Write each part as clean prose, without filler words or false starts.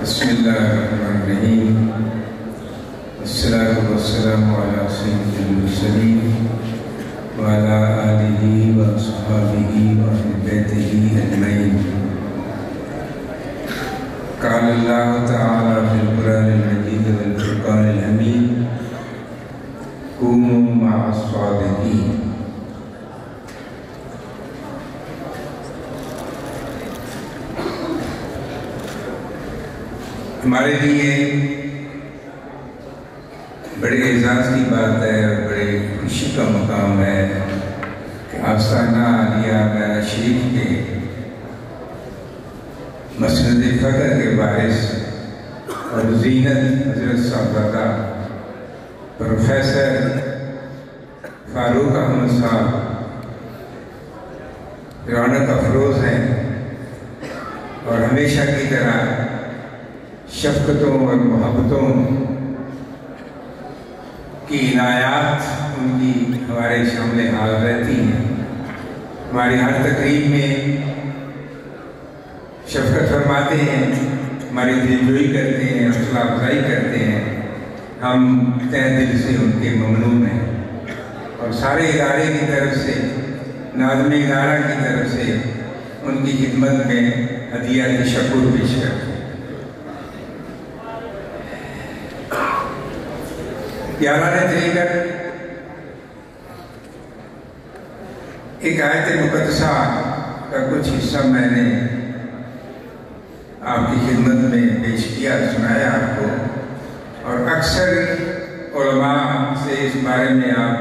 بسم اللہ الرحمن الرحیم والصلاة والسلام علی سید المرسلین وعلی آلہ واصحابہ واہل بیتہ اجمعین۔ قال اللہ تعالی فی القرآن المجید والفرقان الحمید کونوا مع الصادقین۔ ہمارے لیے بڑے اعزاز کی بات ہے اور بڑے خوشی کا مقام ہے کہ آستانہ عالیہ میرا شریف کے مسند فخر کے باعث اور زینت حضرت صاحبزادہ پروفیسر فاروق احمد صاحب رونق افروز ہیں اور ہمیشہ کی طرح شفقتوں اور محبتوں کی عنایات ان کی ہمارے شامل حال رہتی ہیں۔ ہماری ہر تقریب میں شفقت فرماتے ہیں، ہماری دلجوئی کرتے ہیں، حوصلہ افزائی کرتے ہیں۔ ہم تہ دل سے ان کے ممنون ہیں اور سارے ادارے کی طرف سے، ناظم ادارہ کی طرف سے ان کی خدمت میں ہدیہ تشکر پیش کرتے ہیں۔ 11 تریکت ایک آیت مقدسہ کا کچھ حصہ میں نے آپ کی خدمت میں پیش کیا، سنایا آپ کو، اور اکثر علماء سے اس بارے میں آپ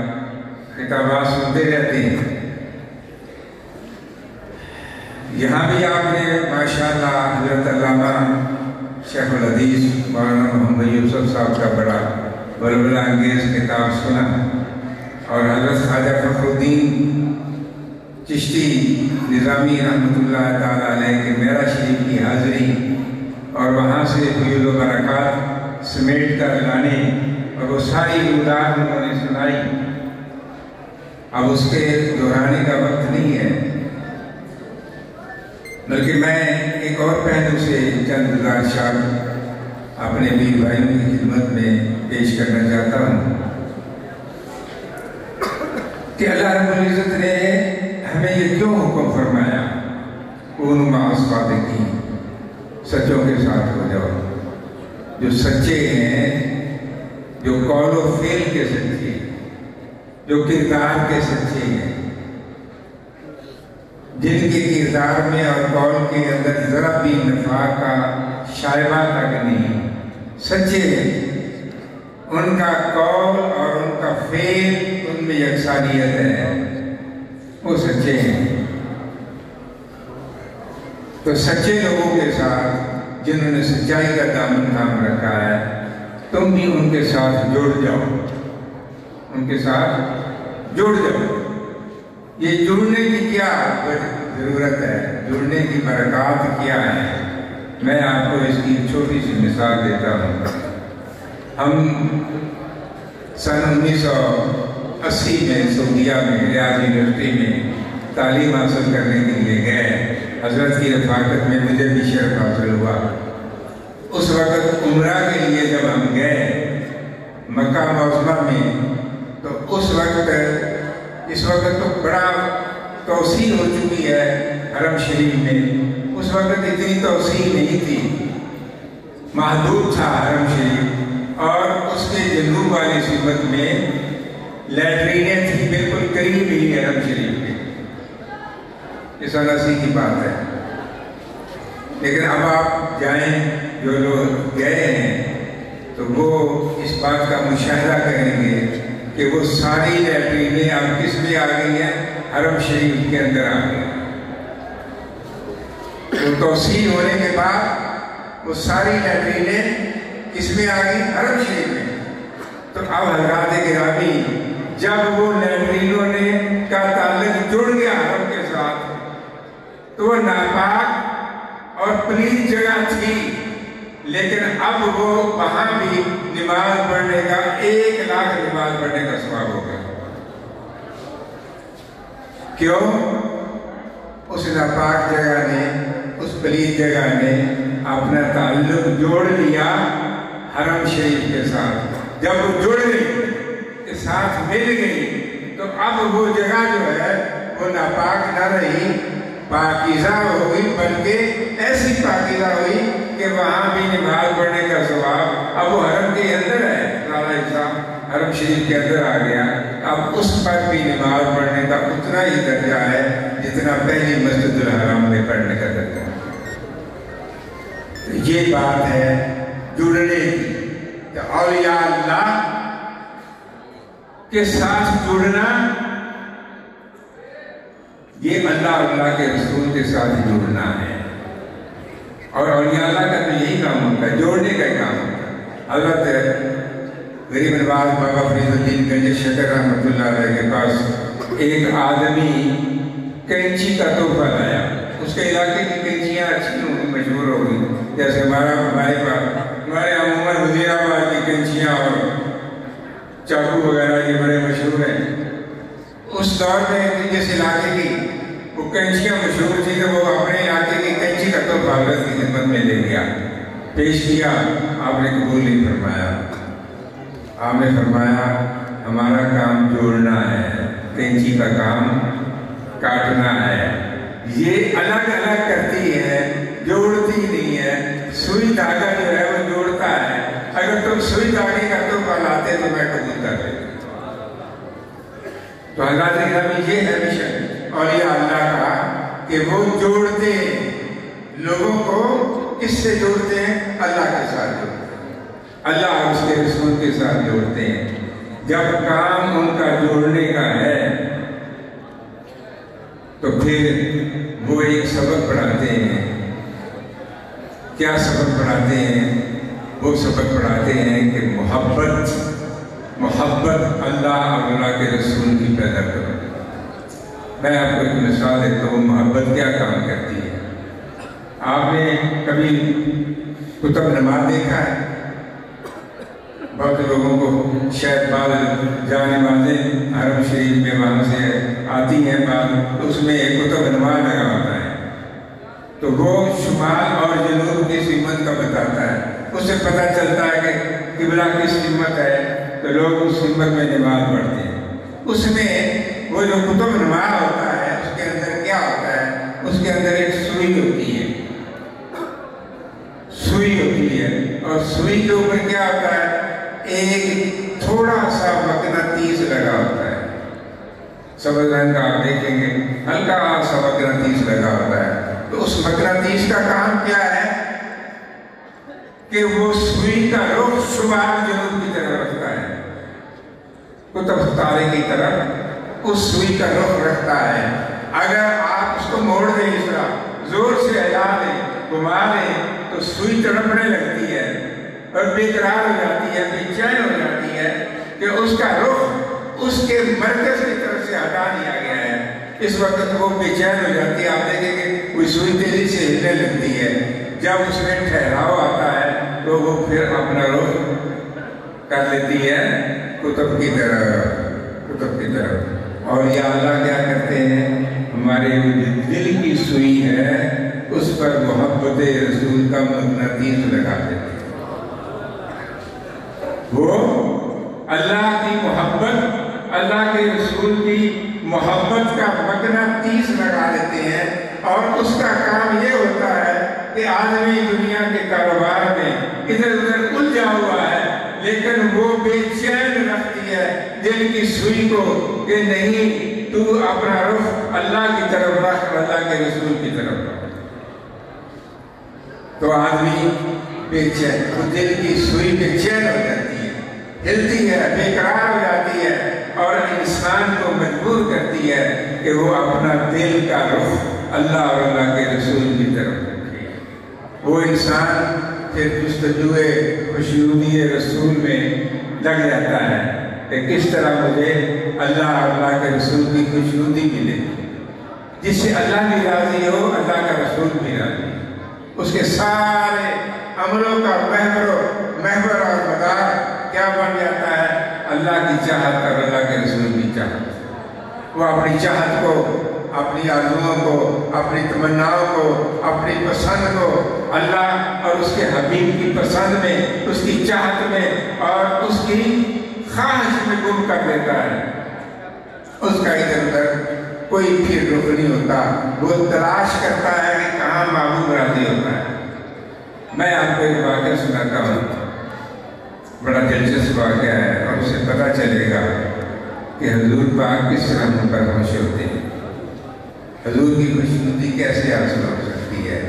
خطابات سنتے رہتے ہیں۔ یہاں بھی آپ نے ماشاءاللہ حضرت علامہ شیخ الحدیث مولانا محمد یوسف صاحب کا بڑا بلبلہ انگیز کتاب سنا، اور حضرت خواجہ فخر الدین چشتی نظامی رحمۃ اللہ تعالیٰ علیہ کے میرا شریف کی حاضری اور وہاں سے فیض و برکات سمیٹ کر لانے اور وہ ساری امداد انہوں نے سنائی۔ اب اس کے دہرانے کا وقت نہیں ہے، بلکہ میں ایک اور پہلو سے چند گزارشات اپنے پیر بھائیوں کی خدمت میں پیش کرنا چاہتا ہوں کہ اللہ رب العزت نے ہمیں یہ کیوں حکم فرمایا، کونوا مع الصادقین، سچوں کے ساتھ ہو جاؤ، جو سچے ہیں، جو قول و فعل کے سچے ہیں، جو کردار کے سچے ہیں، جن کے کردار میں اور قول کے اندر ذرا بھی نفاق کا شائبہ تک نہیں، سچے ہیں، ان کا قول اور ان کا فعل ان میں یکسانیت ہے، وہ سچے ہیں۔ تو سچے لوگوں کے ساتھ جنہوں نے سچائی کا دامن تھام رکھا ہے، تم بھی ان کے ساتھ جڑ جاؤ، ان کے ساتھ جڑ جاؤ۔ یہ جڑنے کی کیا ضرورت ہے، جڑنے کی برکات کیا ہے؟ میں آپ کو اس کی چھوٹی سی مثال دیتا ہوں۔ ہم سن 1980 میں سعودیہ میں ریاض یونیورسٹی میں تعلیم حاصل کرنے کے لیے گئے۔ حضرت کی رفاقت میں مجھے بھی شرف حاصل ہوا۔ اس وقت عمرہ کے لیے جب ہم گئے مکہ معظمہ میں، تو اس وقت تو بڑا توسیع ہو چکی ہے حرم شریف میں، اس وقت اتنی توسیع نہیں تھی، محدود تھا حرم شریف، اور اس کے جنوب والی صوبت میں لیٹرینیں تھی بالکل قریب ہی حرم شریف کے۔ یہ 80 کی بات ہے، لیکن اب آپ جائیں، جو لوگ گئے ہیں تو وہ اس بات کا مشاہدہ کریں گے کہ وہ ساری لیٹرینیں اب کس میں آ گئی ہیں؟ حرم شریف کے اندر آ گئی۔ وہ توسیع ہونے کے بعد وہ ساری لیٹرینیں کس میں آ گئی؟ حرم شریف میں۔ تو اب حضرات گرامی، جب وہ لیٹرینوں نے کا تعلق جڑ گیا حرم کے ساتھ، تو وہ ناپاک اور پلیت جگہ تھی، لیکن اب وہ وہاں بھی نماز پڑھنے کا 1 لاکھ نماز پڑھنے کا ثواب ہوگا۔ کیوں؟ اس ناپاک جگہ نے، اس پلید جگہ نے اپنا تعلق جوڑ لیا حرم شریف کے ساتھ. جب وہ جڑ گئی کے ساتھ مل گئی تو اب وہ جگہ جو ہے وہ ناپاک نہ رہی، پاکیزہ ہو گئی، بلکہ ایسی پاکیزہ ہوئی کہ وہاں بھی نماز پڑھنے کا ثواب اب وہ حرم کے اندر ہے. سارا حصہ حرم شریف کے اندر آ گیا، اب اس پر بھی نماز پڑھنے کا اتنا ہی درجہ ہے جتنا پہلی مسجد الحرام میں پڑھنے کا درجہ ہے. یہ بات ہے جڑنے کی کہ اولیاء اللہ کے ساتھ جڑنا، یہ اللہ اور اللہ کے رسول کے ساتھ جڑنا ہے. اور اولیاء اللہ کا تو یہی کام ہوتا ہے، جوڑنے کا ہی کام ہوتا ہے. حضرت غریب نواز بابا فرید الدین گنج شکر رحمۃ اللہ علیہ کے پاس ایک آدمی کینچی کا تحفہ لایا. اس کے علاقے کی کینچیاں اچھی مشہور ہو گئی، جیسے ہمارے عموماً وزیر آباد کی کینچیاں اور چاقو وغیرہ یہ بڑے مشہور ہیں. اس دور میں جس علاقے کی وہ کینچیاں مشہور تھی تو وہ اپنے علاقے کی کینچی کا تحفہ حضرت کی خدمت میں لے گیا، پیش کیا. آپ نے قبول نہیں فرمایا. آپ نے فرمایا ہمارا کام جوڑنا ہے، کینچی کا کام کاٹنا ہے. یہ الگ الگ کرتی ہے، جوڑتی نہیں ہے. سوئی دھاگا جو ہے وہ جوڑتا ہے. اگر تم سوئی دھاگے کا تحفہ لاتے تو میں قبول کر لیتا. تو حضرت گرامی یہ ہے مشن اولیاء اللہ کا کہ وہ جوڑتے لوگوں کو کس سے جوڑتے ہیں؟ اللہ کے ساتھ جوڑتے ہیں، اللہ اور اس کے رسول کے ساتھ جوڑتے ہیں. جب کام ان کا جوڑنے کا ہے تو پھر وہ ایک سبق پڑھاتے ہیں. کیا سبق پڑھاتے ہیں؟ وہ سبق پڑھاتے ہیں کہ محبت اللہ اور اللہ کے رسول کی پیدا کرو. میں آپ کو ایک مثال دیتا ہوں، محبت کیا کام کرتی ہے. آپ نے کبھی کتب نماز دیکھا ہے؟ بہت لوگوں کو شاید بعض جانے والے حرم شریف میں وہاں سے آتی ہیں بعض، اس میں ایک کتب نماز لگا ہوتا ہے تو وہ شمال اور جنوب کی سمت کا بتاتا ہے. اس سے پتہ چلتا ہے کہ قبلہ کس سمت ہے تو لوگ اس سمت میں نماز پڑھتے ہیں. اس میں وہ جو کتب نماز ہوتا ہے اس کے اندر کیا ہوتا ہے؟ اس کے اندر ایک سوئی ہوتی ہے، سوئی ہوتی ہے، اور سوئی کے اوپر کیا ہوتا ہے؟ ایک تھوڑا سا مقناطیس لگا ہوتا ہے. سبز رنگ کا آپ دیکھیں گے، ہلکا سا مقناطیس لگا ہوتا ہے. تو اس مقناطیس کا کام کیا ہے کہ وہ سوئی کا رخ شمال جنوب کی طرف رکھتا ہے، قطب ستارے کی طرف اس سوئی کا رخ رکھتا ہے. اگر آپ اس کو موڑ دیں، اس طرح زور سے ہلا دیں، گھما دیں تو سوئی تڑپنے لگتی ہے اور بے قرار ہو جاتی ہے، بے چین ہو جاتی ہے کہ اس کا رخ اس کے مرکز کی طرف سے ہٹا دیا گیا ہے. اس وقت وہ بے چین ہو جاتی ہے. آپ دیکھیں گے کوئی سوئی تیزی سے ہلنے لگتی ہے. جب اس میں ٹھہراؤ آتا ہے تو وہ پھر اپنا رخ کر لیتی ہے قطب کی طرف. اور یا اللہ کیا کرتے ہیں؟ ہمارے دل کی سوئی ہے اس پر محبت رسول کا مقناطیس لگا دیتے ہیں. وہ اللہ کی محبت، اللہ کے رسول کی محبت کا مقناطیس لگا دیتے ہیں. اور اس کا کام یہ ہوتا ہے کہ آدمی دنیا کے کاروبار میں ادھر ادھر الجھا ہوا ہے لیکن وہ بے چین رکھتی ہے دل کی سوئی کو کہ نہیں، تو اپنا رخ اللہ کی طرف رکھ، اللہ کے رسول کی طرف رکھ. تو آدمی بے چین، وہ دل کی سوئی بے چین ہو جاتی ہے، ہلتی ہے، بے قرار ہو جاتی ہے اور انسان کو مجبور کرتی ہے کہ وہ اپنا دل کا رخ اللہ اور اللہ کے رسول کی طرف رکھے. وہ انسان پھر جستجوئے خوشنودی رسول میں لگ جاتا ہے کہ کس طرح مجھے اللہ اور اللہ کے رسول کی خوشنودی ملے، جس سے اللہ بھی راضی ہو، اللہ کا رسول بھی راضی ہو. اس کے سارے عملوں کا محور اور مدار کیا بن جاتا ہے؟ اللہ کی چاہت اور اللہ کے رسول کی چاہت. وہ اپنی چاہت کو اپنی آرزوؤں کو، اپنی تمناؤں کو، اپنی پسند کو اللہ اور اس کے حبیب کی پسند میں، اس کی چاہت میں اور اس کی خواہش میں گم کر دیتا ہے۔ اس کا ادھر ادھر کوئی پھر رخ نہیں ہوتا، وہ تلاش کرتا ہے کہ کہاں معبود راضی ہوتا ہے۔ میں آپ کو ایک واقعہ سناتا ہوں، بڑا دلچسپ واقعہ ہے، اور اس سے پتہ چلے گا کہ حضور پاک کس طرح ہم پر خوش ہوتے ہیں، حضور کی خوشنودی کیسے حاصل ہو سکتی ہے۔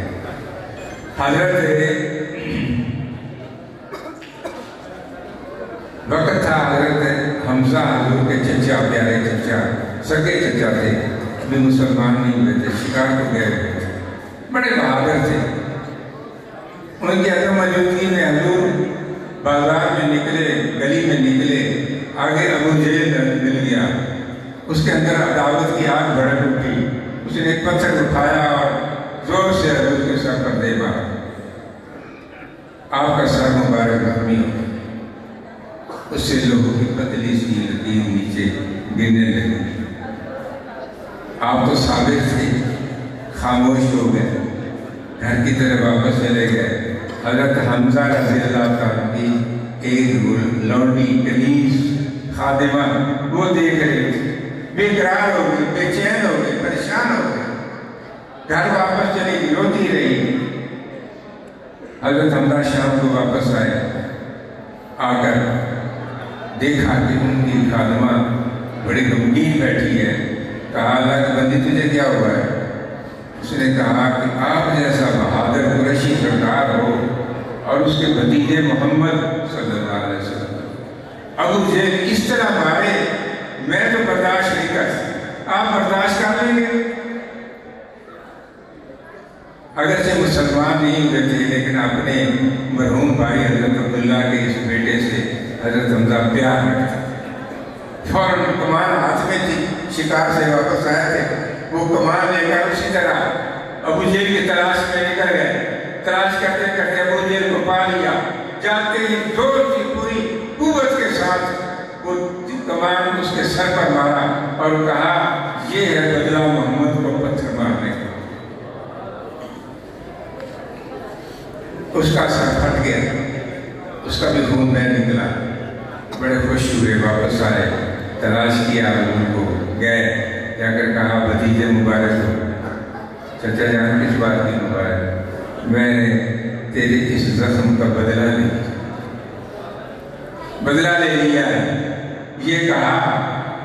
وقت تھا حضرت حمزہ حضور کے چچا، پیارے چچا، سگے چچا تھے، بھی مسلمان نہیں ہوئے تھے، شکار کو گئے ہوئے تھے، بڑے بہادر تھے۔ ان کی عدم موجودگی میں حضور بازار میں نکلے، گلی میں نکلے، آگے ابو جہل مل گیا، اس کے اندر عداوت کی آگ بھڑک اٹھی، اس نے ایک پتھر اٹھایا اور زور سے حضور کے سر پر دے مارا، آپ کا سر مبارک زخمی ہو گیا۔ اس سے لوگوں کی پتلی سی لکیر نیچے گرنے لگی۔ آپ تو صابر تھے، خاموش ہو گئے، گھر کی طرف واپس چلے گئے۔ حضرت حمزہ رضی اللہ عنہ کی ایک لونڈی کنیز خادمہ وہ دیکھ رہی تھی، بے قرار ہو گئی، بے چین ہو گئی، پریشان ہو گئی، گھر واپس چلی گئی، روتی رہی۔ حضرت حمزہ شام کو واپس آئے، آ کر دیکھا کہ ان کی خادمہ بڑی غمگین بیٹھی ہے۔ کہا اللہ کی بندی تجھے کیا ہوا ہے؟ اس نے کہا کہ آپ جیسا بہادر قریشی سردار ہو اور اس کے بھتیجے محمد صلی اللہ علیہ وسلم ابو جہل اس طرح مارے، میں تو برداشت نہیں کر سکتا، آپ برداشت کر لیں گے؟ اگرچہ مسلمان نہیں ہوئے تھے لیکن اپنے مرحوم بھائی حضرت عبداللہ کے اس بیٹے سے حضرت حمزہ پیار رکھتا، فوراً کمان ہاتھ میں تھی، شکار سے واپس آئے تھے، وہ کمان لے کر اسی طرح ابو جہل کی تلاش میں نکل گئے۔ تلاش کرتے کرتے ابو جہل کو پا لیا، جاتے ہی زور کی پوری قوت کے ساتھ وہ کمان اس کے سر پر مارا اور کہا یہ ہے بدلہ محمد کو پتھر مارنے کا۔ اس کا سر پھٹ گیا، اس کا بھی خون بہہ نکلا، بڑے خوش ہوئے، واپس آئے، تلاش کیا حضور کو، گئے، جا کر کہا بھتیجے مبارک ہو، چچا جان کس بات کی مبارک؟ میں نے تیرے اس زخم کا بدلہ لے لیا ہے، یہ کہا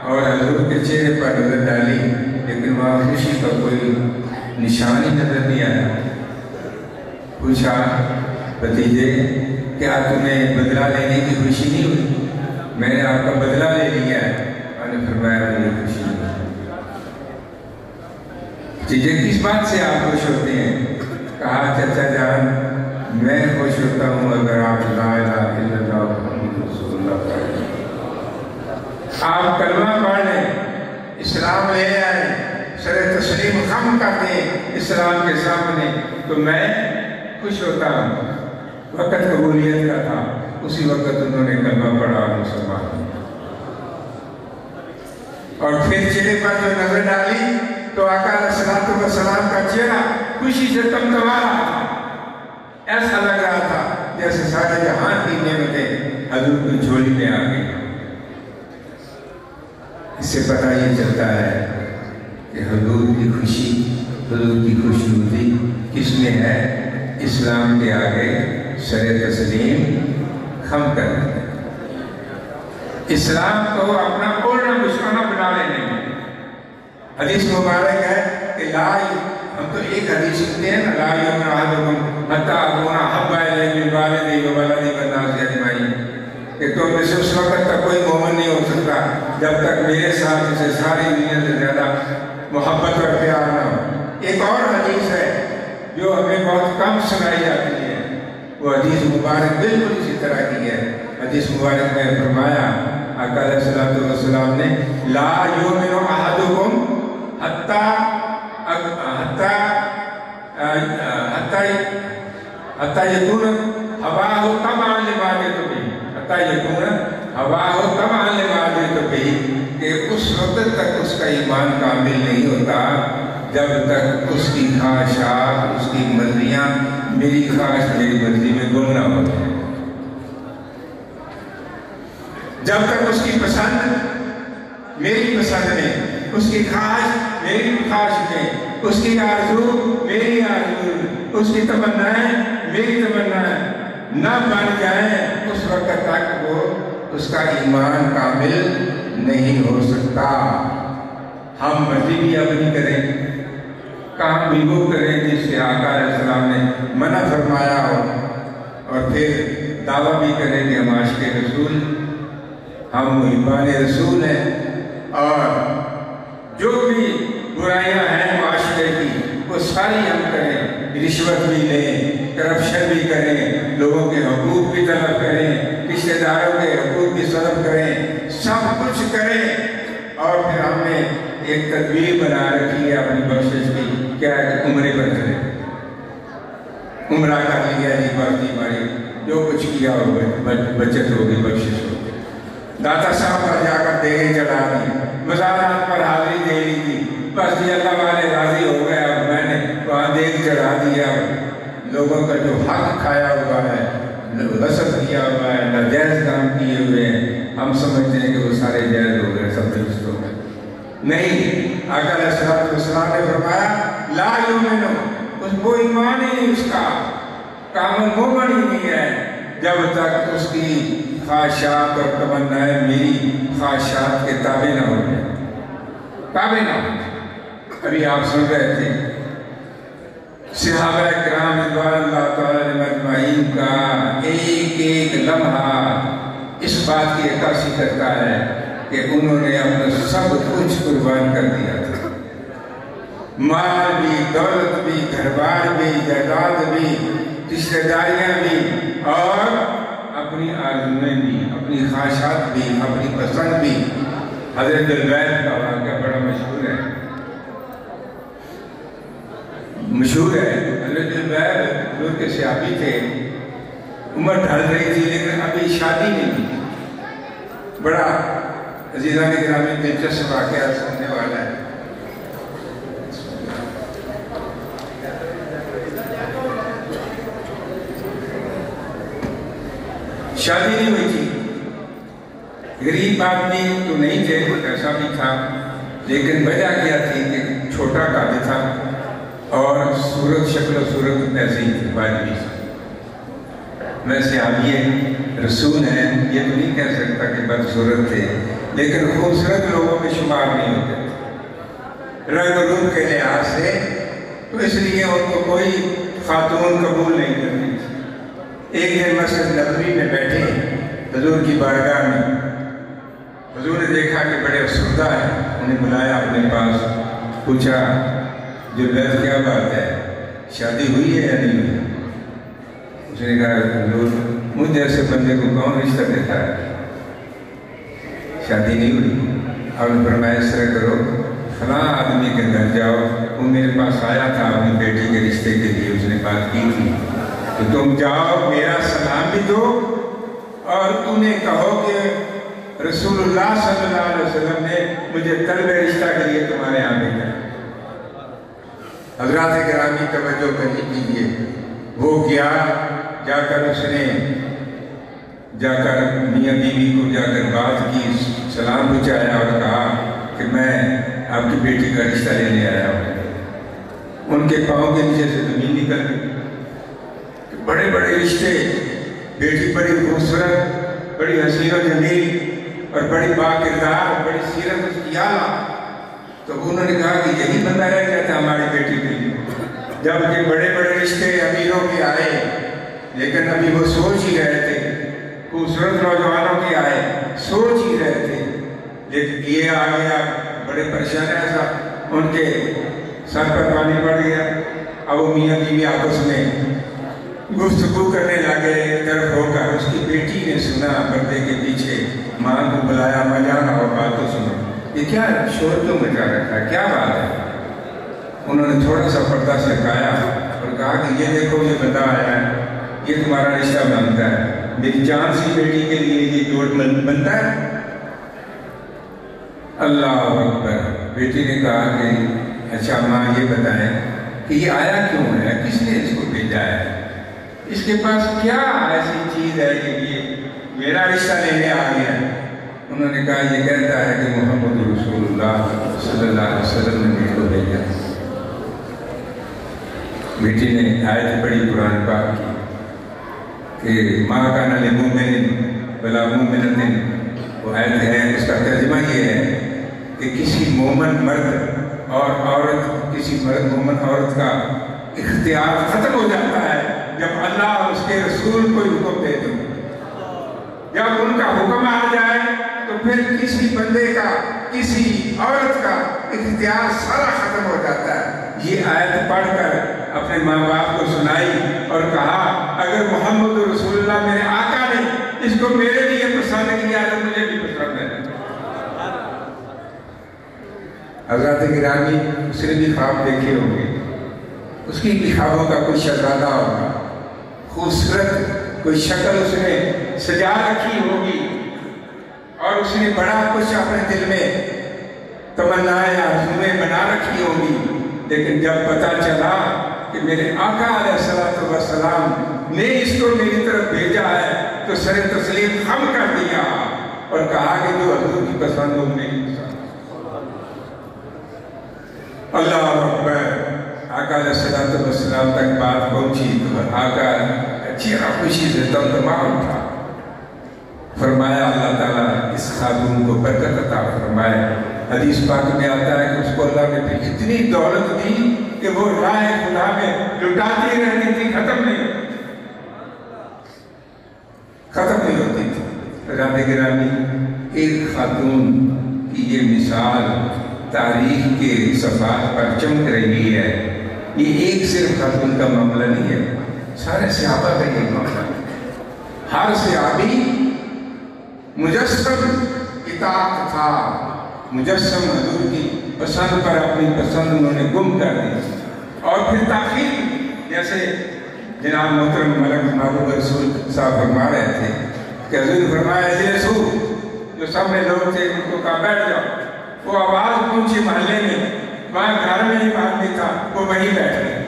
اور حضور کے چہرے پر نظر ڈالی، لیکن وہاں خوشی کا کوئی نشان ہی نظر نہیں آیا۔ پوچھا بھتیجے کیا تمہیں بدلہ لینے کی خوشی نہیں ہوئی؟ میں نے آپ کا بدلہ لے لیا ہے۔ اور نے فرمایا مجھے خوشی نہیں ہوئی۔ بھتیجے کس بات سے آپ خوش ہوتے ہیں؟ کہا چچا جان میں خوش ہوتا ہوں اگر آپ لا الہ الا اللہ محمد رسول اللہ پڑھیں، آپ کلمہ پڑھ لیں، اسلام لے آئیں، سر تسلیم خم کر دیں اسلام کے سامنے، تو میں خوش ہوتا ہوں۔ وقت قبولیت کا تھا، اسی وقت انہوں نے کلمہ پڑھا اور مسلمان، اور پھر چہرے پر جو نظر ڈالی تو آقا علیہ السلام کا چہرہ خوشی سے تمتما رہا تھا، ایسا لگ رہا تھا جیسے سارے جہان کی نعمتیں حضور کی جھولی میں آ گئی۔ اس سے پتہ یہ چلتا ہے کہ حضور کی خوشی، حضور کی خوشنودی کس میں ہے؟ اسلام کے آگے سر تسلیم خم کرنا، اسلام کو اپنا اوڑھنا بچھونا بنا لینے میں۔ حدیث مبارک ہے کہ ہم تو ایک حدیث سنتے ہیں نا، لا یؤمن احدکم حتی اکون احب الیہ من والدیہ وولدیہ والناس اجمعین، کہ تم میں سے اس وقت تک کوئی مومن نہیں ہو سکتا جب تک میرے ساتھ اسے ساری دنیا سے زیادہ محبت اور پیار نہ ہو۔ ایک اور حدیث ہے جو ہمیں بہت کم سنائی جاتی ہے، وہ حدیث مبارک بالکل اسی طرح کی ہے۔ حدیث مبارک میں فرمایا آقا علیہ السلام نے لا یؤمن احدکم حتی یکون ہواہ طمعا لما جئت بہ، حتی یکون ہواہ طمعا لما جئت بہ، کہ اس وقت تک اس کا ایمان کامل نہیں ہوتا جب تک اس کی خواہشات، اس کی مرضیاں میری خواہش میری مرضی میں گم نہ ہو جائے، جب تک اس کی پسند میری پسند میں، اس کی خواہش میری خواہش میں، اس کی آرزو میری آرزو میں، اس کی تمنائیں میری تمنائیں نہ بن جائیں، اس وقت تک وہ اس کا ایمان کامل نہیں ہو سکتا۔ ہم مرضی بھی اپنی کریں، کام بھی وہ کریں جس سے آقا علیہ السلام نے منع فرمایا ہو، اور پھر دعویٰ بھی کریں کہ ہم عاشق رسول، ہم محبان رسول ہیں، اور جو بھی برائیاں ہیں معاشرے کی وہ ساری ہم کریں، رشوت بھی لیں، کرپشن بھی کریں، لوگوں کے حقوق بھی طلب کریں، رشتہ داروں کے حقوق بھی طلب کریں، سب کچھ کریں، اور پھر ہم نے ایک تدبیر بنا رکھی ہے اپنی بخشش کی، کیا ہے کہ عمرے پر چلے، عمرہ کر لیا جی، بڑھتی بڑی جو کچھ کیا ہو بچت ہوگی، بخشش ہوگی، داتا صاحب پر جا کر دیگیں چڑھا دی، مزارات پر حاضری دے لی تھی، بس جی اللہ والے راضی ہو گئے، اب میں نے وہاں دیگ چڑھا دیا، لوگوں کا جو حق کھایا ہوا ہے، غصب کیا ہوا ہے، ناجائز کام کیے ہوئے ہیں، ہم سمجھتے ہیں کہ وہ سارے جائز ہو گئے، سب درست ہو گئے۔ نہیں، آقا علیہ السلام نے فرمایا لا یؤمنو، وہ ایمان ہی نہیں اس کا، کامل مومن ہی نہیں ہے جب تک اس کی خواہشات اور تمنائیں میری خواہشات کے تابع نہ ہو جائیں، تابع نہ ہو جائیں۔ ابھی آپ سن رہے تھے صحابہ کرام رضوان اللہ تعالی اجمعین کا ایک ایک لمحہ اس بات کی عکاسی کرتا ہے کہ انہوں نے اپنا سب کچھ قربان کر دیا تھا، مال بھی، دولت بھی، گھر بار بھی، جائیداد بھی، رشتہ داریاں بھی، اور اپنی آرزویں بھی، اپنی خواہشات بھی، اپنی پسند بھی۔ حضرت البید کا واقعہ بڑا مشہور ہے، حضرت البید حضور کے صحابی تھے، عمر ڈھل رہی تھی لیکن ابھی شادی نہیں کی، بڑا عزیزان گرامی دلچسپ واقعہ سننے والا ہے۔ شادی نہیں ہوئی تھی، غریب آدمی تو نہیں تھے، ایسا بھی تھا، لیکن وجہ کیا تھی کہ چھوٹا قد تھا اور صورت، شکل و صورت ایسی تھی، واجبی سی۔ میں صحابی رسول ہیں یہ تو نہیں کہہ سکتا کہ بدصورت تھے، لیکن خوبصورت لوگوں میں شمار نہیں ہوتے تھے رنگ و روپ کے لحاظ سے، تو اس لیے ان کو کوئی خاتون قبول نہیں کرتی تھی۔ ایک دن مسجد نبوی میں بیٹھے حضور کی بارگاہ میں، حضور نے دیکھا کہ بڑے افسردہ ہیں، انہیں بلایا اپنے پاس، پوچھا جلوید کیا بات ہے، شادی ہوئی ہے یا نہیں ہوئی؟ اس نے کہا حضور مجھ جیسے بندے کو کون رشتہ دیتا ہے، شادی نہیں ہوئی۔ اور فرمایا اس طرح کرو، فلاں آدمی کے گھر جاؤ، وہ میرے پاس آیا تھا اپنی بیٹی کے رشتے کے لیے، اس نے بات کی تھی، تو تم جاؤ، میرا سلام بھی دو، اور انہیں کہو کہ رسول اللہ صلی اللہ علیہ وسلم نے مجھے طلب رشتہ کے لیے تمہارے یہاں بھیجا۔ حضرات گرامی توجہ کرنی کیجیے، وہ کیا، جا کر اس نے جا کر میاں بیوی کو جا کر بات کی، سلام پہنچایا اور کہا کہ میں آپ کی بیٹی کا رشتہ لینے آیا ہوں۔ ان کے پاؤں کے نیچے سے زمین نکل گئی، بڑے بڑے رشتے، بیٹی بڑی خوبصورت، بڑی حسین و جمیل اور بڑی با کردار، بڑی سیرت اس کی اعلیٰ، تو انہوں نے کہا کہ یہی بندہ رہ گیا تھا ہماری بیٹی کے لیے۔ جب کہ بڑے بڑے رشتے امیروں کے آئے، لیکن ابھی وہ سوچ ہی رہے تھے، خوبصورت نوجوانوں کے آئے، سوچ ہی رہے تھے، لیکن یہ آ گیا، بڑے پریشان ایسا، ان کے سر پر پانی پڑ گیا۔ اب وہ میاں بیوی آپس میں گفتگو کرنے لگے، ایک طرف ہو کر اس کی بیٹی نے سنا پردے کے پیچھے، ماں کو بلایا، ماں جان اور بات تو سنو، یہ کیا شور کیوں مچا رکھا ہے، کیا بات ہے؟ انہوں نے تھوڑا سا پردہ سرکایا اور کہا کہ یہ دیکھو یہ بندہ آیا ہے، یہ تمہارا رشتہ بنتا ہے، میری جان سی بیٹی کے لیے یہ جوڑ بنتا ہے؟ اللہ اکبر. بیٹی نے کہا کہ اچھا ماں یہ بتائیں کہ یہ آیا کیوں ہے, کس نے اس کو بھیجا ہے, اس کے پاس کیا ایسی چیز ہے کہ یہ میرا رشتہ لینے آ گیا. انہوں نے کہا یہ کہتا ہے کہ محمد رسول اللہ صلی اللہ علیہ وسلم نے مجھ کو بھیجا. بیٹی نے آیت پڑھی قرآن پاک کی کہ ماں کا نل مومن بلا مومنۃ. وہ آیت ہے, اس کا ترجمہ یہ ہے کہ کسی مومن مرد اور عورت, کسی مومن عورت کا اختیار ختم ہو جاتا ہے جب اللہ اور اس کے رسول کو حکم دے دو. جب ان کا حکم آ جائے تو پھر کسی بندے کا, کسی عورت کا اختیار سارا ختم ہو جاتا ہے. یہ آیت پڑھ کر اپنے ماں باپ کو سنائی اور کہا اگر محمد رسول اللہ میرے آقا نے اس کو میرے لیے پسند کیا تو مجھے بھی پسند ہے. حضرات گرامی, اس نے بھی خواب دیکھے ہوں گے, اس کی بھی خوابوں کا کوئی شہزادہ ہوگا, خوبصورت کوئی شکل اس نے سجا رکھی ہوگی اور اس نے بڑا کچھ اپنے دل میں تمنائیں آرزویں بنا رکھی ہوگی. لیکن جب پتہ چلا کہ میرے آقا علیہ السلام نے اس کو میری طرف بھیجا ہے تو سر تسلیم خم کر دیا اور کہا کہ جو حضور کی پسند ہو میری پسند. اللہ اکبر. آقا علیہ السلام تک بات پہنچی تو آقا اچھی خوشی سے دمدما اٹھا. فرمایا اللہ تعالیٰ اس خاتون کو برکت عطا فرمائے. حدیث پاک میں آتا ہے کہ اس کو اللہ نے پھر اتنی دولت دی کہ وہ راہ خدا میں لٹاتی رہتی تھی, ختم نہیں ہوتی تھی. حضرات گرامی, ایک خاتون کی یہ مثال تاریخ کے صفحات پر چمک رہی ہے. یہ ایک صرف خاتون کا معاملہ نہیں ہے, سارے صحابہ کا یہ معاملہ ہے. ہر صحابی مجسم کتاب تھا, مجسم حضور کی پسند پر اپنی پسند انہوں نے گم کر دی اور پھر تاخیر. جیسے جناب محترم ملک محبوب رسول صاحب فرما رہے تھے کہ حضور نے فرمایا اجلسو, جو سامنے لوگ تھے ان کو کہا بیٹھ جاؤ. وہ آواز پہنچی محلے میں, وہاں گھر میں ایک آدمی تھا, وہ وہیں بیٹھ گیا.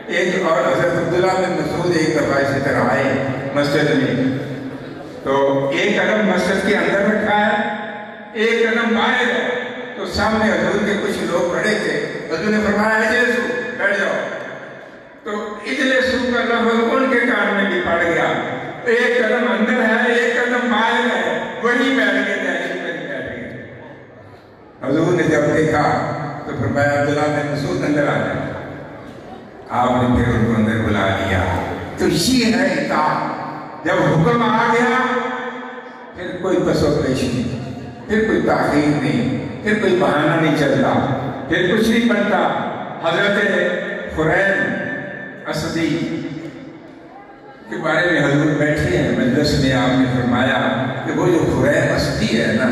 ایک اور حضرت عبداللہ بن مسعود ایک دفعہ اسی طرح آئے مسجد میں, تو ایک قدم مسجد کے اندر رکھا ہے, ایک قدم باہر ہے. تو سامنے حضور کے کچھ لوگ کھڑے تھے. حضور نے فرمایا اجلسو, بیٹھ جاؤ. تو اجلسو کا لفظ ان کے کان میں بھی پڑ گیا. ایک قدم اندر ہے, ایک قدم باہر ہے, وہی بیٹھ گئے. حضور نے جب دیکھا تو فرمایا عبداللہ بن مسعود اندر آ جائے. آپ نے پھر ان کو اندر بلا لیا. تو یہ ہے اطاعت. جب حکم آ گیا پھر کوئی پس و پیش نہیں, پھر کوئی تاخیر نہیں, پھر کوئی بہانہ نہیں چلتا, پھر کچھ نہیں بنتا. حضرت خریم اسدی کے بارے میں حضور بیٹھے ہیں مجلس میں, آپ نے فرمایا کہ وہ جو خریم اسدی ہے نا,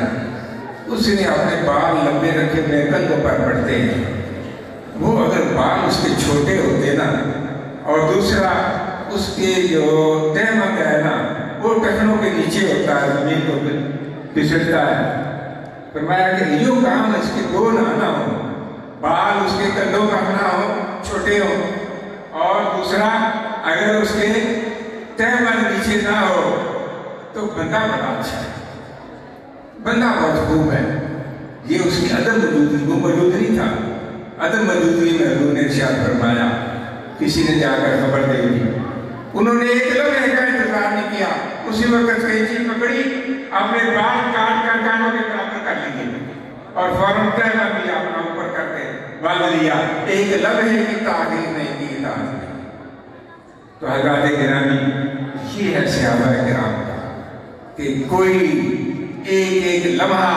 اس نے اپنے بال لمبے رکھے اپنے کندھوں پر پڑتے ہیں. وہ اگر بال اس کے چھوٹے ہوتے نا, اور دوسرا اس کے جو تہمت ہے نا وہ ٹخنوں کے نیچے ہوتا ہے, زمین کو پھسلتا ہے. فرمایا کہ یوں کام اس کے دو نہ ہو, بال اس کے کندھوں کا نہ ہو, چھوٹے ہو, اور دوسرا اگر اس کے تہمت نیچے نہ ہو تو بندہ بڑا اچھا ہے, بندہ بہت خوب ہے. یہ اس کی عدم موجودگی, وہ موجود نہیں تھا. عدم موجودگی میں حضور نے ارشاد فرمایا, کسی نے جا کر خبر دے دی. انہوں نے ایک لمحے کا انتظار نہیں کیا, اسی وقت کینچی پکڑی, اپنے بال کاٹ کر کانوں کے برابر کر لیے اور فوراً تہنا بھی اپنا اوپر کرتے باندھ لیا. ایک لمحے کی تاخیر نہیں کی اطاعت. تو حضرات گرامی, یہ ہے صحابہ کرام کا کہ کوئی ایک لمحہ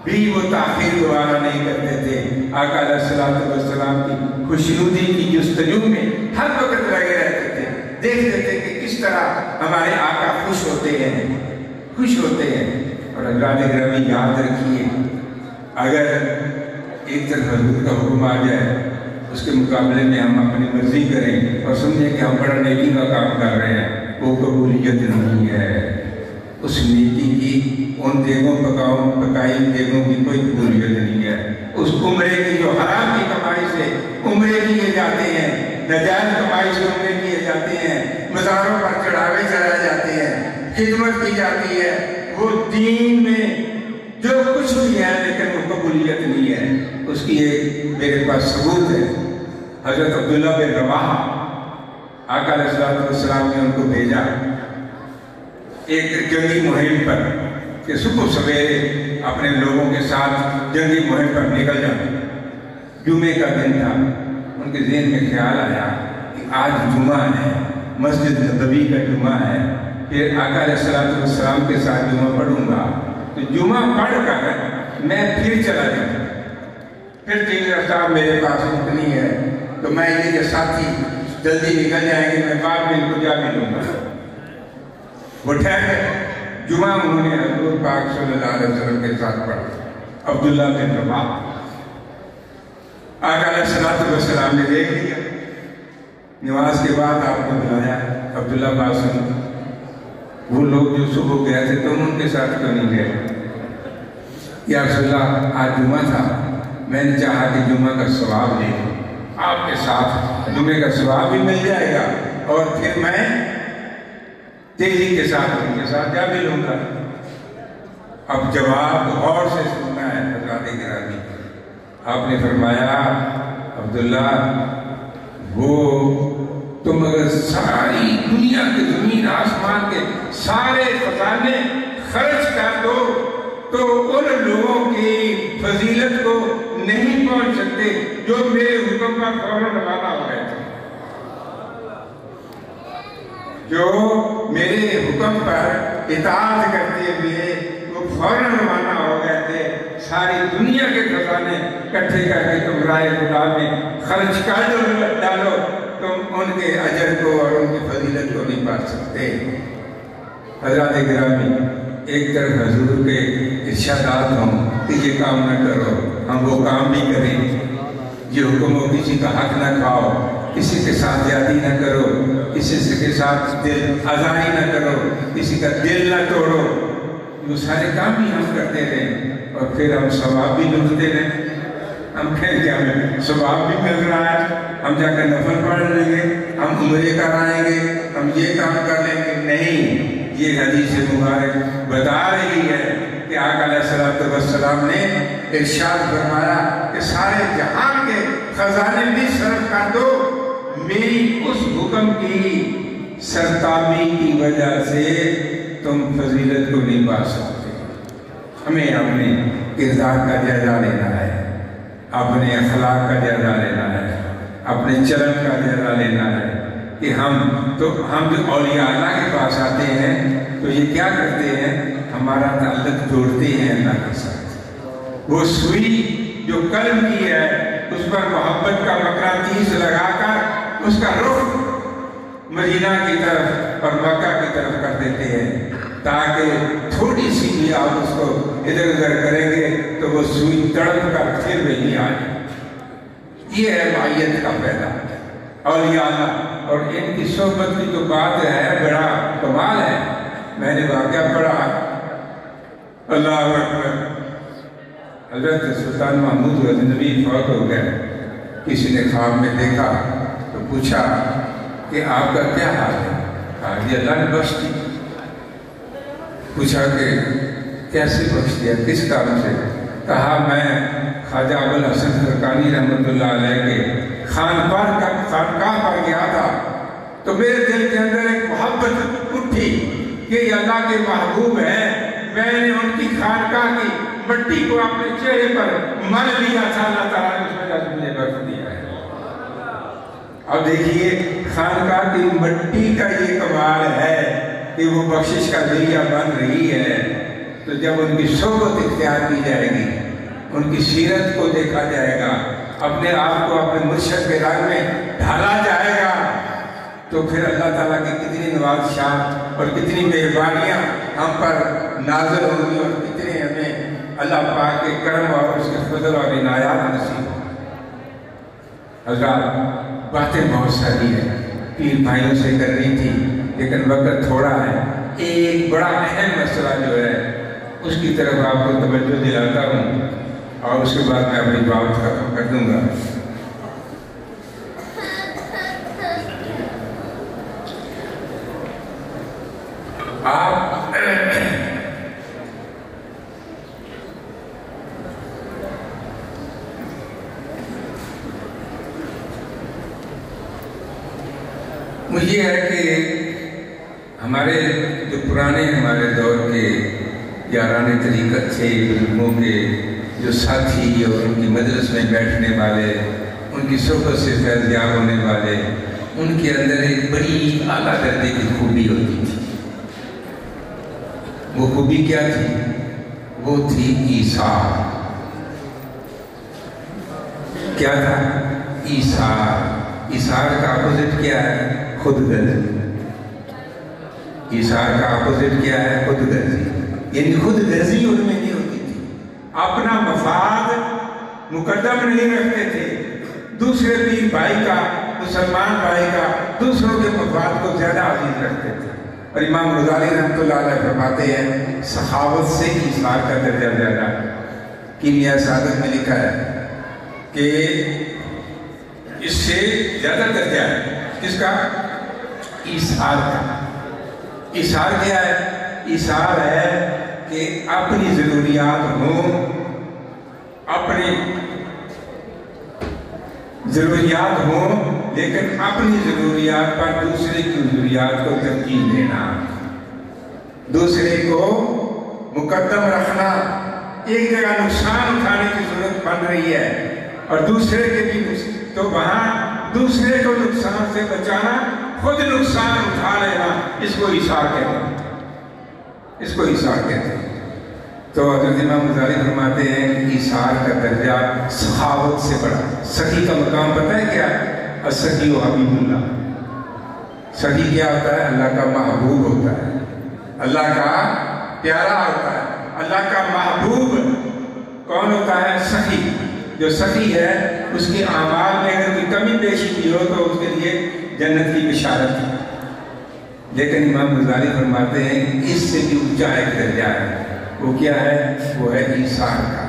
بھی وہ تاخیر دوبارہ نہیں کرتے تھے. آقا علیہ السلام کی خوشنودی کی جستجو میں ہر وقت لگے رہتے تھے, دیکھتے تھے کہ کس طرح ہمارے آقا خوش ہوتے ہیں. اور حضرات گرامی یاد رکھیے, اگر ایک طرف حضور کا حکم آ جائے, اس کے مقابلے میں ہم اپنی مرضی کریں اور سمجھیں کہ ہم بڑا نیکی کا کام کر رہے ہیں, وہ قبولیت نہیں ہے. اس نیکی کی ان پکائی دیگوں کی کوئی قبولیت نہیں ہے۔ اس عمرے کی جو حرام کی کمائی سے عمرے کیے جاتے ہیں، ناجائز کمائی سے عمرے کیے جاتے ہیں، مزاروں پر چڑھاوے چڑھائے جاتے ہیں، خدمت کی جاتی ہے، وہ دین میں جو کچھ بھی ہے لیکن وہ قبولیت نہیں ہے۔ اس کی ایک میرے پاس ثبوت ہے۔ حضرت عبداللہ بن رواحہ، آقا علیہ السلام نے ان کو بھیجا ایک جنگی مہم پر کہ صبح سویرے اپنے لوگوں کے ساتھ جنگی مہم پر نکل جائیں۔ جمعے کا دن تھا، ان کے ذہن میں خیال آیا کہ آج جمعہ ہے، مسجد نبوی کا جمعہ ہے، پھر آقا علیہ السلام کے ساتھ جمعہ پڑھوں گا تو جمعہ پڑھ کر میں پھر چلا جاؤں، پھر تین رفتار میرے پاس اتنی ہے تو میں یہ ساتھی جلدی نکل جائیں گے، میں بعد میں ان کو جا ملوں گا۔ وہ ٹھہرے، جمعہ انہوں نے حضور پاک صلی اللہ علیہ وسلم کے ساتھ پڑھا۔ عبداللہ بن رواحہ، آقا علیہ السلام نے دیکھ لیا، نماز کے بعد آپ کو بلایا، عبداللہ باسن وہ لوگ جو صبح گئے تھے تم ان کے ساتھ کیوں نہیں گئے؟ یا رسول اللہ آج جمعہ تھا، میں نے چاہا کہ جمعہ کا ثواب لے آپ کے ساتھ، جمعے کا ثواب بھی مل جائے گا اور پھر میں تیزی کے ساتھ ان کے ساتھ جا بھی لوں گا۔ اب جواب غور سے سننا ہے حضرات گرامی۔ آپ نے فرمایا عبداللہ وہ تم اگر ساری دنیا کے زمین آسمان کے سارے خزانے خرچ کر دو تو ان لوگوں کی فضیلت کو نہیں پہنچ سکتے جو میرے حکم پر فوراً روانہ ہو گئے تھے، جو میرے حکم پر اطاعت کرتے ہوئے وہ فوراً روانہ ہو گئے تھے۔ ساری دنیا کے خزانے اکٹھے کر کے تم راہ خدا میں خرچ کر ڈالو، تم ان کے اجر کو اور ان کی فضیلت کو نہیں پا سکتے۔ حضرات گرامی، ایک طرف حضور کے ارشادات ہوں کہ یہ کام نہ کرو، ہم وہ کام بھی کریں، یہ حکم ہو کسی کا حق نہ کھاؤ، کسی کے ساتھ زیادتی نہ کرو، کسی کے ساتھ دل آزاری نہ کرو، کسی کا دل نہ توڑو، وہ سارے کام بھی ہم کرتے رہیں اور پھر ہم ثواب بھی لوٹتے رہیں۔ ہم کہیں کہ ہمیں ثواب بھی مل رہا ہے، ہم جا کر نفل پڑھ لیں گے، ہم عمرے کرائیں گے، ہم یہ کام کر لیں گے۔ نہیں، یہ حدیث مبارک بتا رہی ہے کہ آقا علیہ السلام نے ارشاد فرمایا کہ سارے جہان کے خزانے بھی صرف کر دو، میری اس حکم کی سرتابی کی وجہ سے تم فضیلت کو نہیں پا سکتے۔ ہمیں اپنے کردار کا جائزہ لینا ہے، اپنے اخلاق کا جائزہ لینا ہے، اپنے چلن کا جائزہ لینا ہے کہ ہم جو اولیاء اللہ کے پاس آتے ہیں تو یہ کیا کرتے ہیں؟ ہمارا تعلق جوڑتے ہیں اللہ کے ساتھ۔ وہ سوئی جو قلب کی ہے اس پر محبت کا مقناطیس لگا کر اس کا رخ مدینہ کی طرف اور مکہ کی طرف کر دیتے ہیں، تاکہ تھوڑی سی بھی آپ اس کو ادھر ادھر کریں گے تو وہ سوئی تڑپ کر پھر وہی آ جائے۔ یہ ہے معیت کا پیدا اولیاء اللہ، اور ان کی صحبت کی تو بات ہے، بڑا کمال ہے۔ میں نے واقعہ پڑھا، اللہ اکبر، حضرت سلطان محمود غزنوی فوت ہو گئے، کسی نے خواب میں دیکھا تو پوچھا کہ آپ کا کیا حال ہے؟ کہا کہ اللہ نے بخش دی۔ پوچھا کہ کیسے بخش دیا، کس کام سے؟ کہا میں خواجہ ابوالحسن زرقانی رحمۃ اللہ علیہ کے خانقاہ پر گیا تھا تو میرے دل کے اندر ایک محبت اٹھی کہ یہ اللہ کے محبوب ہیں، میں نے ان کی خانقاہ کی مٹی کو اپنے چہرے پر مل لیا تھا، اللہ تعالیٰ نے اس وجہ سے مجھے بخش دیا ہے۔ اب دیکھیے خانقاہ کی مٹی کا یہ کمال ہے کہ وہ بخشش کا ذریعہ بن رہی ہے، تو جب ان کی صحبت اختیار کی جائے گی، ان کی سیرت کو دیکھا جائے گا، اپنے آپ کو اپنے مرشد کے رنگ میں ڈھالا جائے گا، تو پھر اللہ تعالیٰ کی کتنی نوازشات اور کتنی مہربانیاں ہم پر نازل ہوں گی، اور کتنے ہمیں اللہ پاک کے کرم اور اس کے فضل اور عنایات نصیب ہوں۔ حضرات باتیں بہت ساری ہیں، پیر بھائیوں سے کرنی تھی لیکن وقت تھوڑا ہے، ایک بڑا اہم مسئلہ جو ہے اس کی طرف آپ کو توجہ دلاتا ہوں اور اس کے بعد میں اپنی بات ختم کر دوں گا۔ آپ مجھے ہے کہ ہمارے جو پرانے ہمارے دور کے یاران طریقت تھے، بزرگوں کے جو ساتھی اور ان کی مجلس میں بیٹھنے والے، ان کی صحبت سے فیض یاب ہونے والے، ان کے اندر ایک بڑی اعلیٰ درجے کی خوبی ہوتی تھی۔ وہ خوبی کیا تھی؟ وہ تھی ایثار۔ کیا تھا؟ ایثار۔ ایثار کا اپوزٹ کیا ہے؟ خود غرضی۔ ایثار کا اپوزٹ کیا ہے؟ خود غرضی۔ یعنی خود غرضی ان میں نہیں ہوتی تھی، اپنا مفاد مقدم نہیں رکھتے تھے، دوسرے پیر بھائی کا، مسلمان بھائی کا، دوسروں کے مفاد کو زیادہ عزیز رکھتے تھے۔ اور امام غزالی رحمۃ اللہ علیہ فرماتے ہیں سخاوت سے ایثار کا درجہ زیادہ۔ کیمیا سعادت میں لکھا ہے کہ اس سے زیادہ درجہ ہے کس کا؟ ایثار کا۔ ایثار کیا ہے؟ ایثار ہے کہ اپنی ضروریات ہوں، اپنی ضروریات ہوں، لیکن اپنی ضروریات پر دوسرے کی ضروریات کو ترجیح دینا، دوسرے کو مقدم رکھنا۔ ایک جگہ نقصان اٹھانے کی ضرورت بن رہی ہے اور دوسرے کے بھی، تو وہاں دوسرے کو نقصان سے بچانا، خود نقصان اٹھا لینا، اس کو ایثار کہتے ہیں، اس کو ایثار کہتے ہیں۔ تو حضرت امام غزالی فرماتے ہیں کہ ایثار کا درجہ سخاوت سے بڑا۔ سخی کا مقام پتہ ہے کیا ہے؟ السخی و حبیب اللہ۔ سخی کیا ہوتا ہے؟ اللہ کا محبوب ہوتا ہے، اللہ کا پیارا ہوتا ہے۔ اللہ کا محبوب کون ہوتا ہے؟ سخی۔ جو سخی ہے اس کے اعمال میں اگر کوئی کمی پیشی بھی ہو تو اس کے لیے جنت کی بشارت ہے۔ لیکن امام غزالی فرماتے ہیں کہ اس سے بھی اونچا ایک درجہ ہے، وہ کیا ہے؟ وہ ہے ایثار کا۔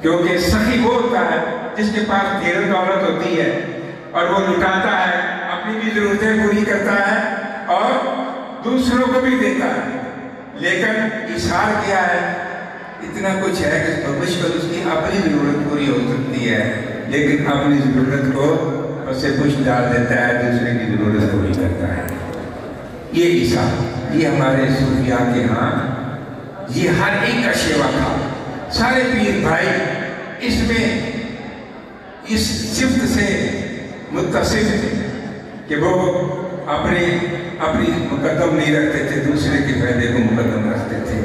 کیونکہ سخی وہ ہوتا ہے جس کے پاس ڈھیر دولت ہوتی ہے اور وہ لٹاتا ہے، اپنی بھی ضرورتیں پوری کرتا ہے اور دوسروں کو بھی دیتا ہے۔ لیکن ایثار کیا ہے؟ اتنا کچھ ہے کہ مشکل اس کی اپنی ضرورت پوری ہو سکتی ہے، لیکن اپنی ضرورت کو اسے کچھ ڈال دیتا ہے، دوسرے کی ضرورت پوری کرتا ہے۔ یہ ایثار، یہ ہمارے صوفیاء کے ہاں یہ ہر ایک کا شیوا تھا۔ سارے پیر بھائی اس میں اس صفت سے متصف تھے کہ وہ اپنی مقدم نہیں رکھتے تھے، دوسرے کے فائدے کو مقدم رکھتے تھے۔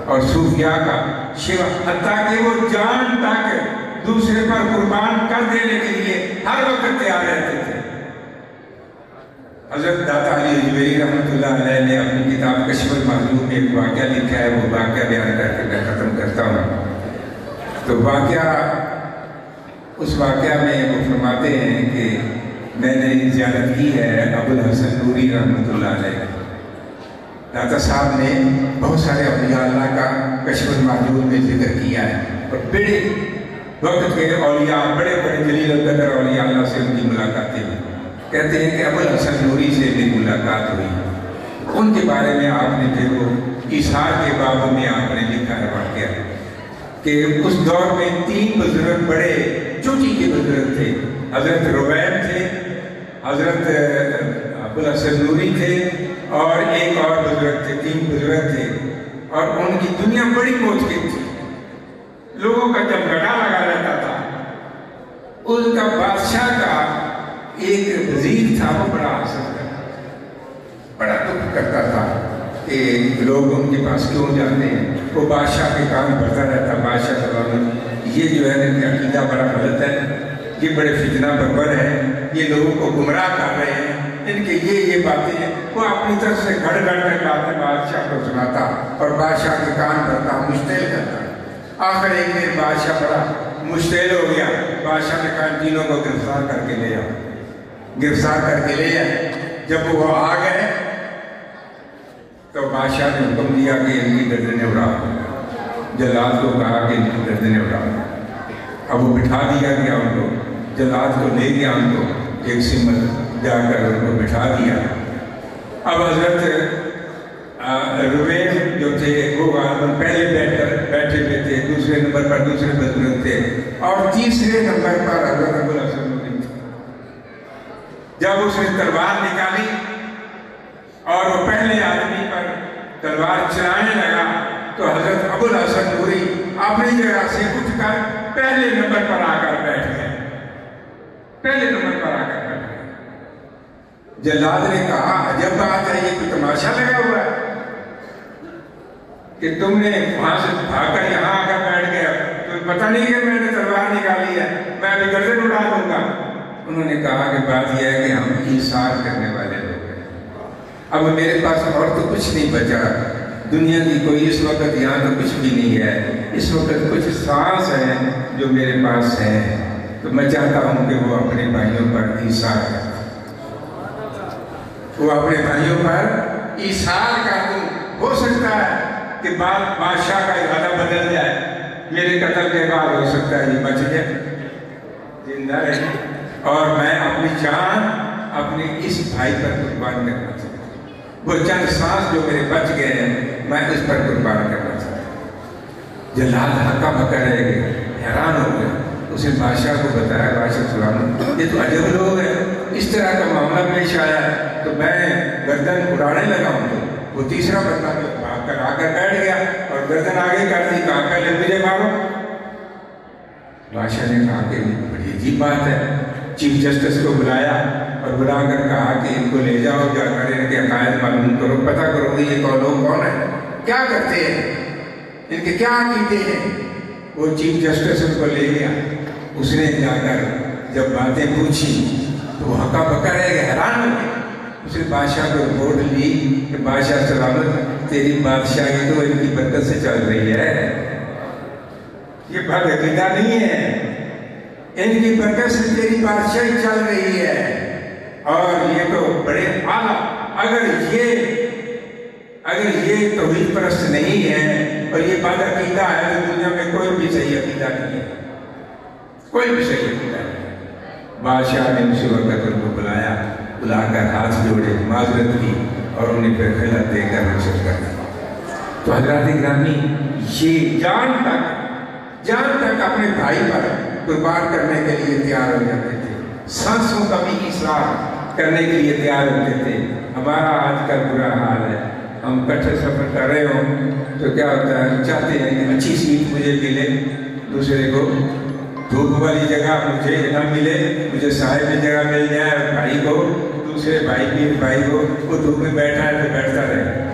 اور صوفیاء کا شیوا حتیٰ کہ وہ جان تک دوسرے پر قربان کر دینے کے لیے ہر وقت تیار رہتے تھے۔ حضرت داتا علی حجویری رحمۃ اللہ علیہ نے اپنی کتاب کشف المحجوب میں ایک واقعہ لکھا ہے، وہ واقعہ بیان کر کے میں ختم کرتا ہوں۔ تو واقعہ، اس واقعہ میں وہ فرماتے ہیں کہ میں نے زیارت کی ہے ابو الحسن نوری رحمۃ اللہ علیہ۔ داتا صاحب نے بہت سارے اولیاء اللہ کا کشف المحجوب میں ذکر کیا ہے اور بڑے وقت کے اولیاء، بڑے بڑے جلیل القدر اولیاء اللہ سے ان کی ملاقاتیں ہوئی۔ کہتے ہیں کہ ابو الحسن نوری سے میری ملاقات ہوئی، ان کے بارے میں آپ نے پھر وہ ایثار کے باب میں آپ نے لکھا ہے واقعہ کہ اس دور میں 3 بزرگ بڑے چوٹی کے بزرگ تھے۔ حضرت رویب تھے، حضرت ابو الحسن نوری تھے اور ایک اور بزرگ تھے، 3 بزرگ تھے اور ان کی دنیا بڑی موجود تھی، لوگوں کا جمگٹا لگا رہتا تھا۔ ان کا بادشاہ کا ایک وزیر تھا، وہ بڑا حسد کرتا تھا، بڑا دکھ کرتا تھا کہ لوگ ان کے پاس کیوں جاتے ہیں۔ وہ بادشاہ کے کام کرتا رہتا، بادشاہ کا یہ جو ہے ان کا عقیدہ بڑا غلط ہے، یہ بڑے فتنہ پرور ہیں، یہ لوگوں کو گمراہ کر رہے ہیں، ان کے یہ باتیں ہیں۔ وہ اپنی طرف سے گھڑ گھڑ کر باتیں بادشاہ کو سناتا اور بادشاہ کے کام کرتا، مشتعل کرتا۔ آخر ایک دن بادشاہ بڑا مشتعل ہو گیا، بادشاہ نے کہا تینوں کو گرفتار کر کے لے آؤ، گرفتار کر کے لے آئے۔ جب وہ آ گئے تو بادشاہ نے حکم دیا کہ ان کی گردنیں اڑا دو، جلاد کو کہا کہ ان کی گردنیں اڑا دو۔ اب وہ بٹھا دیا گیا ان کو، جلاد کو لے گیا ان کو ایک سمت جا کر ان کو بٹھا دیا۔ اب حضرت رویل جو تھے وہ پہلے بیٹھے ہوئے تھے، دوسرے نمبر پر دوسرے بزرگ تھے، اور تیسرے نمبر پر حضرت ابوالحسن نوری تھے۔ جب اس نے تلوار نکالی اور وہ پہلے آدمی پر تلوار چلانے لگا تو حضرت ابوالحسن نوری اپنی جگہ سے اٹھ کر پہلے نمبر پر آ کر بیٹھ گئے، پہلے نمبر پر آ کر بیٹھ گئے۔ جلاد نے کہا عجب بات ہے، یہ کوئی تماشا لگا ہوا ہے کہ تم نے وہاں سے بھاگ کر یہاں آ کر بیٹھ گیا، تمہیں پتہ نہیں کہ میں نے تلوار نکالی ہے، میں ابھی گردن اڑا دوں گا۔ انہوں نے کہا کہ بات یہ ہے کہ ہم ایثار کرنے والے لوگ ہیں، اب میرے پاس اور تو کچھ نہیں بچا، دنیا کی کوئی اس وقت یہاں تو کچھ بھی نہیں ہے، اس وقت کچھ سانس ہے جو میرے پاس ہے، تو میں چاہتا ہوں کہ وہ اپنے بھائیوں پر ایثار کر، وہ اپنے بھائیوں پر ایثار کر دوں۔ ہو سکتا ہے کہ بادشاہ کا ارادہ بدل جائے، میرے قتل کے بعد ہو سکتا ہے یہ بچ جائے، زندہ رہے، اور میں اپنی جان اپنے اس بھائی پر قربان کرنا چاہتا ہوں، وہ چند سانس جو میرے بچ گئے ہیں میں اس پر قربان کرنا چاہتا ہوں۔ جلاد ہکا بکا رہ گئے، حیران ہو گئے، اس نے بادشاہ کو بتایا، بادشاہ سلام یہ تو عجب لوگ ہیں، اس طرح کا معاملہ پیش آیا ہے، تو میں گردن اڑانے لگا ہوں تو وہ تیسرا بندہ جو بھاگ کر آ کر بیٹھ گیا اور گردن آگے کر دی، کہا پہلے مجھے مارو۔ بادشاہ نے کہا کہ بڑی عجیب بات ہے، چیف جسٹس کو بلایا اور بلا کر کہا کہ ان کو لے جاؤ، جا کر ان کے عقائد معلوم کرو، پتہ کرو کہ یہ لوگ کون ہیں، کیا کرتے ہیں، ان کے کیا عقیدے ہیں۔ وہ چیف جسٹس ان کو لے گیا، اس نے جا کر جب باتیں پوچھی تو وہ ہکا بکا رہ گئے، حیران ہو گئے۔ اس نے بادشاہ کو رپورٹ لی کہ بادشاہ سلامت تیری بادشاہی تو ان کی برکت سے چل رہی ہے، یہ بد عقیدہ نہیں ہے، ان کی برکت سے تیری بادشاہی چل رہی ہے، اور یہ تو بڑے اعلیٰ، اگر یہ توحید پرست نہیں ہے اور یہ بد عقیدہ ہے تو دنیا میں کوئی بھی صحیح عقیدہ نہیں ہے، کوئی بھی صحیح عقیدہ نہیں ہے۔ بادشاہ نے اسی وقت ان کو بلایا، بلا کر ہاتھ جوڑے، معذرت کی اور انہیں پھر خلعت دے کر رخصت کر دیا۔ تو حضرات گرامی یہ جان تک اپنے بھائی پر قربان کرنے کے لیے تیار ہو جاتے تھے، سانسوں کا بھی اصلاح کرنے کے لیے تیار ہوتے تھے۔ ہمارا آج کا برا حال ہے، ہم کٹھے سفر کر رہے ہوں تو کیا ہوتا ہے، چاہتے ہیں کہ اچھی سیٹ مجھے ملے، دوسرے کو دھوپ والی جگہ مجھے نہ ملے، مجھے سائے میں جگہ مل جائے، اور بھائی کو دوسرے بھائی کو وہ دھوپ میں بیٹھا ہے تو بیٹھتا رہے،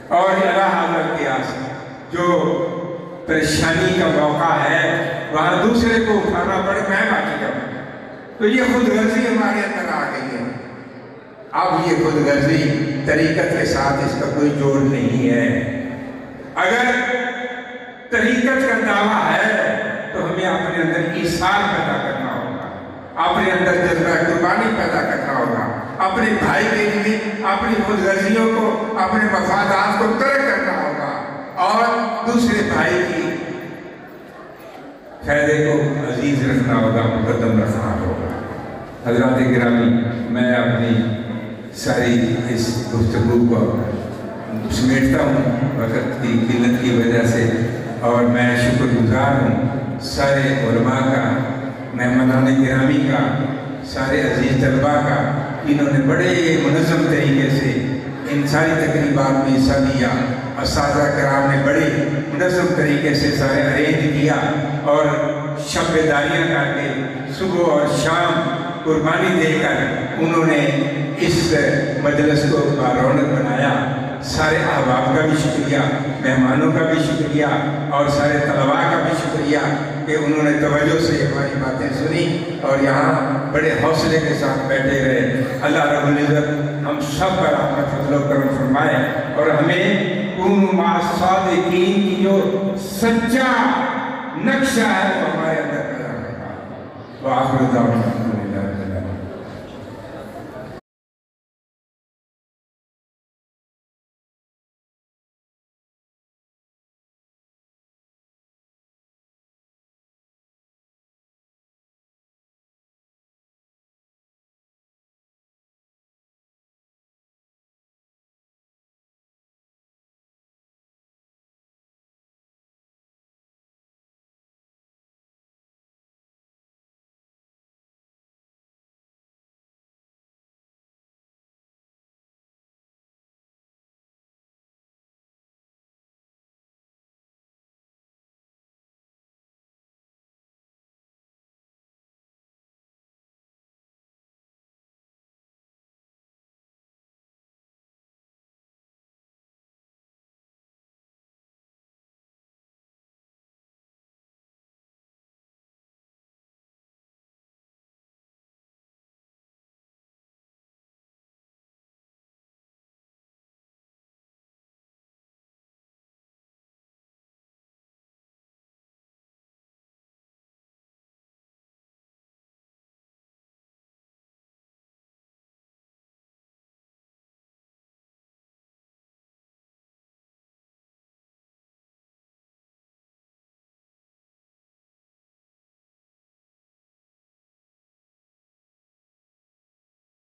اور اللہ حضرت کی آس جو پریشانی کا موقع ہے وہاں دوسرے کو اٹھانا پڑے، میں باقی جاؤں، تو یہ خود غرضی ہمارے اندر آ گئی ہے۔ اب یہ خود غرضی طریقت کے ساتھ اس کا کوئی جوڑ نہیں ہے۔ اگر طریقت کا دعویٰ ہے تو ہمیں اپنے اندر ایثار پیدا کرنا ہوگا، اپنے اندر جذبہ قربانی پیدا کرنا ہوگا، اپنے بھائی کے لیے اپنی خود غرضیوں کو، اپنے مفادات کو ترک کرنا ہوگا، اور دوسرے بھائی کی فائدے کو عزیز رکھنا ہوگا، مقدم رکھنا ہوگا۔ حضرات گرامی میں اپنی ساری اس گفتگو کو سمیٹتا ہوں وقت کی قلت کی وجہ سے، اور میں شکر گزار ہوں سارے علماء کا، مہمانان گرامی کا، سارے عزیز طلباء کا، انہوں نے بڑے منظم طریقے سے ان ساری تقریبات میں حصہ لیا، اساتذہ کرام نے بڑے منظم طریقے سے سارے ارینج کیا، اور شب بیداریاں کر کے صبح اور شام قربانی دے کر انہوں نے اس مجلس کو بارونق بنایا۔ سارے احباب کا بھی شکریہ، مہمانوں کا بھی شکریہ، اور سارے طلباء کا بھی شکریہ کہ انہوں نے توجہ سے ہماری باتیں سنی اور یہاں بڑے حوصلے کے ساتھ بیٹھے رہے۔ اللہ رب العزت ہم سب پر اپنا فضل و کرم فرمائے، اور ہمیں کونوا مع الصادقین کی جو سچا نقشہ ہے وہ ہمارے اندر پیدا کرنا۔ وآخر دعوانا الحمدللہ۔